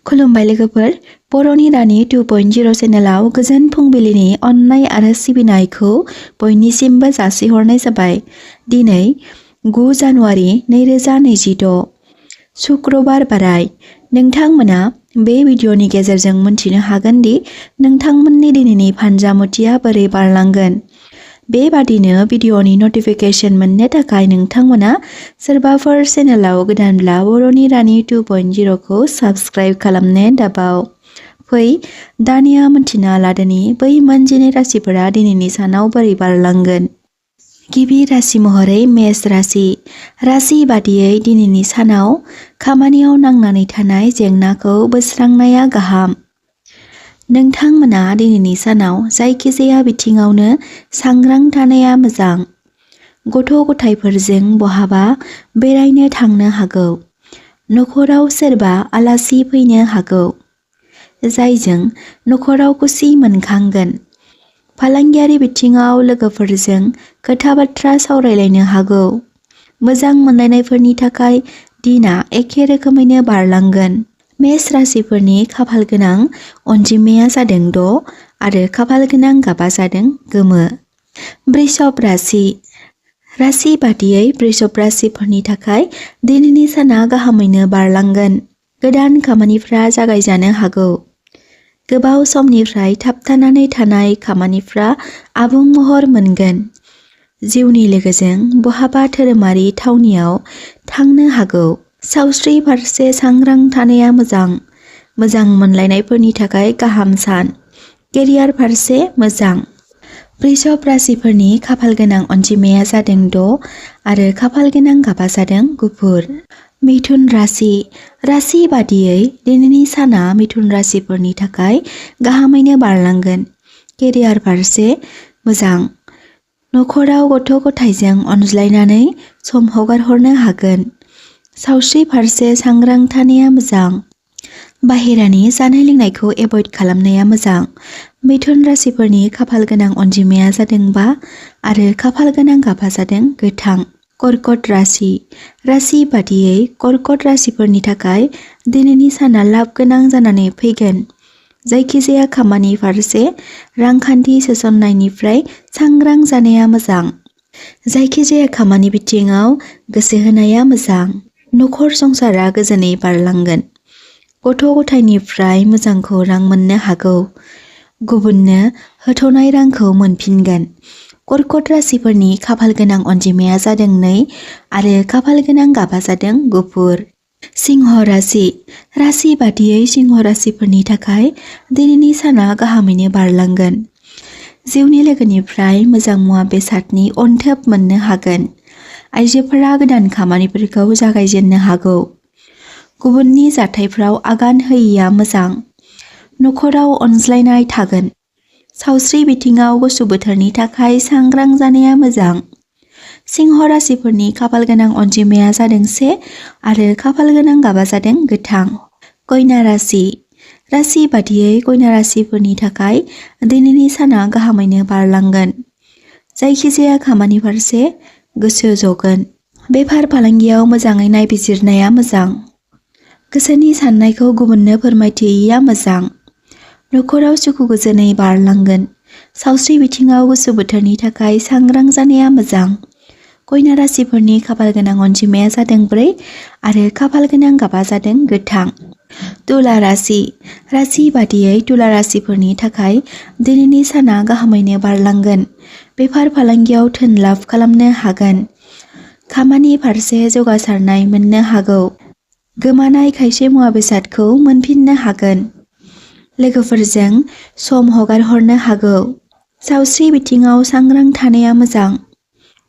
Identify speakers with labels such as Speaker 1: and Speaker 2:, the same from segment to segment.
Speaker 1: खुलुमबाय लोगोफोर, बर'नि रानि 2.0 चेनेलाव गोजोन फुंबिलिनि अननाय आरो सिबिनायखौ बयनिसिमबो जासिहरनाय जाबाय। दिनै 9 जानुवारि 2026 शुक्रबार बाराय। नोंथांमोना बे भिडिअनि गेजेरजों मोनथिनो हागोन दि नोंथांमोननि दिनैनि फानजामुथिया बोरै बारलांगोन। बेबादिनो भिडिअनि नटिफिकेशन मोननो थाखाय नोंथांमोना सोरबाफोर चेनेलाव गोदानब्ला बर'नि रानि 2.0 खौ साबस्क्राइब खालामनो दाबाव। फै दानिया मोनथिना लादोनि बै मोनजिनै राशिफोरा दिनैनि सानाव बोरै बारलांगोन। गिबि राशि महरै मेष राशि। राशि बादियै दिनैनि सानाव खामानियाव नांनानै थानाय जेंनाखौ बोस्रांनाया गाहाम। नोंथांमोना दिनैनि सानाव जायखिजाया बिथिङावनो सांग्रां थानाया मोजां। गथ' गथायफोरजों बहाबा बेरायनो थांनो हागौ। नखराव सोरबा आलासि फैनो हागौ, जायजों नखराव खुसि मोनखांगोन। फालांगियारि बिथिङाव लोगोफोरजों खोथा बाथ्रा सावरायलायनो हागौ। मोजां मोनलायनायफोरनि थाखाय दिना एखे रोखोमैनो बारलांगोन। मेष राशिफोरनि खाफाल गोनां अनजिमाया जादों 6 आरो खाफाल गोनां गाबा जादों गोमो। वृषभ राशि। राशि बादियै वृषभ राशिफोरनि थाखाय दिनैनि साना गाहामैनो बारलांगोन। गोदान खामानिफ्रा जागायजानो हागौ। गोबाव समनिफ्राय थाबथानानै थानाय खामानिफ्रा आबुं महर मोनगोन। जिउनि लोगोजों बहाबा धोरोमारि थावनियाव थांनो हागौ। सावस्रि फारसे सांग्रां थानाया मोजां। मोजां मोनलायनायफोरनि थाखाय गाहाम सान। केरियार फारसे मोजां। वृषभ राशिफोरनि खाफाल गोनां अनजिमाया जादों 6 आरो खाफाल गोनां गाबा जादों गुफुर। मिथुन राशि। राशि बादियै दिनैनि साना मिथुन राशिफोरनि थाखाय गाहामैनो बारलांगोन। केरियार फारसे मोजां। नखराव गथ' गथायजों अनज्लायनानै सम हगारहरनो हागोन। सावस्रि फारसे सांग्रां थानाया मोजां। बाहेरानि जानाय लोंनायखौ एभयड खालामनाया मोजां। मिथुन राशिफोरनि खाफाल गोनां अनजिमाया जादों 5 आरो खाफाल गोनां गाबा जादों गोथां। कर्कट राशि। राशि बादियै कर्कट राशिफोरनि थाखाय दिनैनि साना लाब गोनां जानानै फैगोन। जायखिजाया खामानि फारसे रांखान्थि सोसननायनिफ्राय सांग्रां जानाया मोजां। जायखिजाया खामानि बिथिङाव गोसो होनाया मोजां। नखर संसारा गोजोनै बारलांगोन। गथ' गथायनिफ्राय मोजां खौरां मोननो हागौ। गुबुननो होथ'नाय रांखौ मोनफिनगोन। कर्कट राशिफोरनि खाफाल गोनां अनजिमाया जादों 2 आरो खाफाल गोनां गाबा जादों गुफुर। सिंह राशि। राशि बादियै सिंह राशिफोरनि थाखाय दिनैनि साना गाहामैनो बारलांगोन। जिउनि लोगोनिफ्राय मोजां मुवा बेसादनि अनथोब मोननो हागोन। आइजोफोरा गोदान खामानिफोरखौ जागायजेननो हागौ। गुबुननि जाथायफ्राव आगान होयिया मोजां। नखराव अनज्लायनाय थागोन। सावस्रि बिथिङाव गुसु बोथोरनि थाखाय सांग्रां जानाया मोजां। सिंह राशिफोरनि खाफाल गोनां अनजिमाया जादों 1 आरो खाफाल गोनां गाबा जादों गोथां। कन्या राशि। राशि बादियै कन्या राशिफोरनि थाखाय दिनैनि साना गाहामैनो बारलांगोन। जायखिजाया खामानि फारसे गोसो जगोन। बेफार फालांगियाव मोजाङै नायबिजिरनाया मोजां। गोसोनि साननायखौ गुबुननो फोरमायथियैया मोजां। नखराव सुखु गोजोनै बारलांगोन। सावस्रि बिथिङाव गुसु बोथोरनि थाखाय सांग्रां जानाया मोजां। कन्या राशिफोरनि खाफाल गोनां अनजिमाया जादों 4 आरो खाफाल गोनां गाबा जादों गोथां। तुला राशि। राशि बादियै तुला राशिफोरनि थाखाय दिनैनि साना गाहामैनो बारलांगोन। बेफार फालांगियाव धोन लाभ खालामनो हागोन। खामानि फारसे जौगासारनाय मोननो हागौ। गोमानाय खायसे मुवा बेसादखौ मोनफिननो हागोन। लोगोफोरजों सम हगारहरनो हागौ। सावस्रि बिथिङाव सांग्रां थानाया मोजां।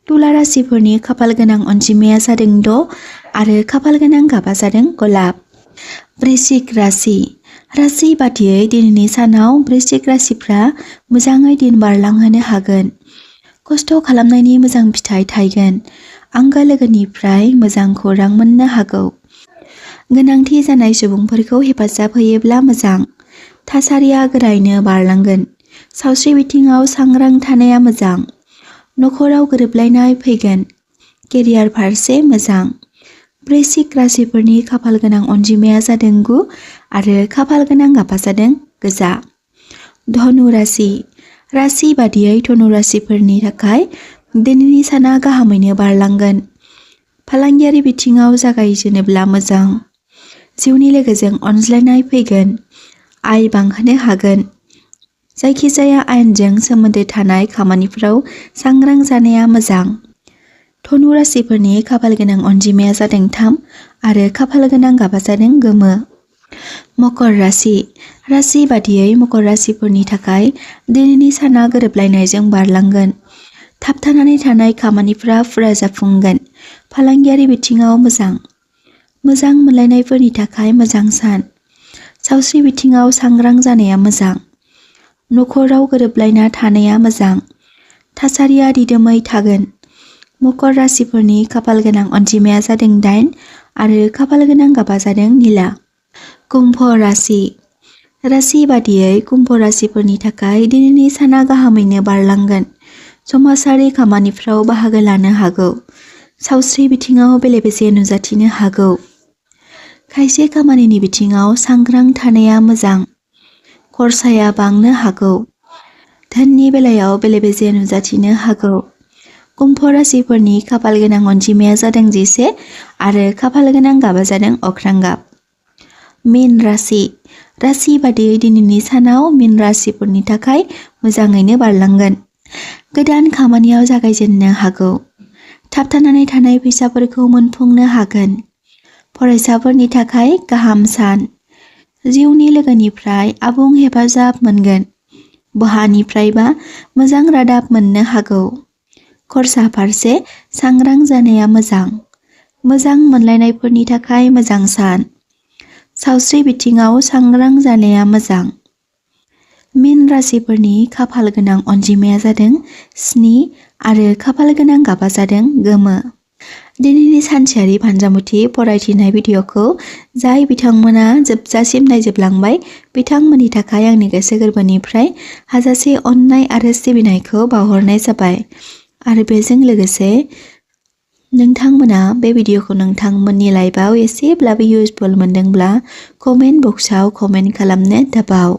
Speaker 1: तुला राशिफोरनि खाफाल गोनां अनजिमाया जादों 6 आरो खाफाल गोनां गाबा जादों गलाब। वृश्चिक राशि। राशि बादियै दिनैनि सानाव वृश्चिक राशिफ्रा मोजाङै दिन बारलांहोनो हागोन। खस्थ' खालामनायनि मोजां फिथाइ थायगोन। आंगो लोगोनिफ्राय मोजां खौरां मोननो हागौ। गोनांथि जानाय सुबुंफोरखौ हेफाजाब होयोब्ला मोजां। थासारिया गोरायैनो बारलांगोन। सावस्रि बिथिङाव सांग्रां थानाया मोजां। नखराव गोरोबलायनाय फैगोन। केरियार फारसे मोजां। वृश्चिक राशिफोरनि खाफाल गोनां अनजिमाया जादों 9 आरो खाफाल गोनां गाबा जादों गोजा। धनु राशि राशि बादियै धनु राशिफोरनि थाखाय दिनैनि साना गाहामैनो बारलांगोन। फालांगियारि बिथिङाव जागायजेनोब्ला मोजां। जिउनि लोगोजों अनज्लायनाय फैगोन। आय बांहोनो हागोन। जायखिजाया आयेनजों सोमोन्दो थानाय खामानिफोराव सांग्रां जानाया मोजां। धनु राशिफोरनि खाफाल गोनां अनजिमाया जादों 3 आरो खाफाल गोनां गाबा जादों गोमो। मकर राशि राशि बादियै मकर राशिफोरनि थाखाय दिनैनि साना गोरोबलायनायजों बारलांगोन। थाबथानानै थानाय खामानिफोरा फुरा जाफुंगोन। फालांगियारि बिथिङाव मोजां। मोजां मोनलायनायफोरनि थाखाय मोजां सान। सावस्रि बिथिङाव सांग्रां जानाया मोजां। नखराव गोरोबलायना थानाया मोजां। थासारिया दिदोमै थागोन। मकर राशिफोरनि खाफाल गोनां अनजिमाया जादों 8 आरो खाफाल गोनां गाबा जादों निला। कुम्भ राशि राशि बादियै कुम्भ राशिफोरनि थाखाय दिनैनि साना गाहामैनो बारलांगोन। समाजारि खामानिफ्राव बाहागो लानो हागौ। सावस्रि बिथिङाव बेले-बेजे नुजाथिनो हागौ। खायसे खामानिनि बिथिङाव सांग्रां थानाया मोजां। खरसाया बांनो हागौ। धोननि बेलायाव बेले-बेजे नुजाथिनो हागौ। कुम्भ राशिफोरनि खाफाल गोनां अनजिमाया जादों 11 आरो खाफाल गोनां गाबा जादों अख्रां गाब। मीन राशि राशि बादियै दिनैनि सानाव मीन राशिफोरनि थाखाय मोजाङैनो बारलांगोन। गोदान खामानियाव जागायजेननो हागौ। थाबथानानै थानाय फैसाफोरखौ मोनफुंनो हागोन। फरायसाफोरनि थाखाय गाहाम सान। जिउनि लोगोनिफ्राय आबुं हेफाजाब मोनगोन। बहानिफ्रायबा मोजां रादाब मोननो हागौ। खरसा फारसे सांग्रां जानाया मोजां। मोजां मोनलायनायफोरनि थाखाय मोजां सान। सावस्रि बिथिङाव सांग्रां जानाया मोजां। मीन राशिफोरनि खाफाल गोनां अनजिमाया जादों 7 आरो खाफाल गोनां गाबा जादों गोमो। दिनैनि सानसेयारि फानजामुथि फरायथिनाय भिडिअ'खौ जाय बिथांमोना जोबजासिम नायजोबलांबाय बिथांमोननि थाखाय आंनि गोसो गोरबोनिफ्राय हाजासे अननाय आरो सिबिनायखौ बावहरनाय जाबाय। आरो बेजों लोगोसे नोंथांमोना बे भिडिअ'खौ नोंथांमोननि लाइफआव एसेब्लाबो इउजफुल मोनदोंब्ला कमेन्ट बक्सआव कमेन्ट खालामनो दाबाव।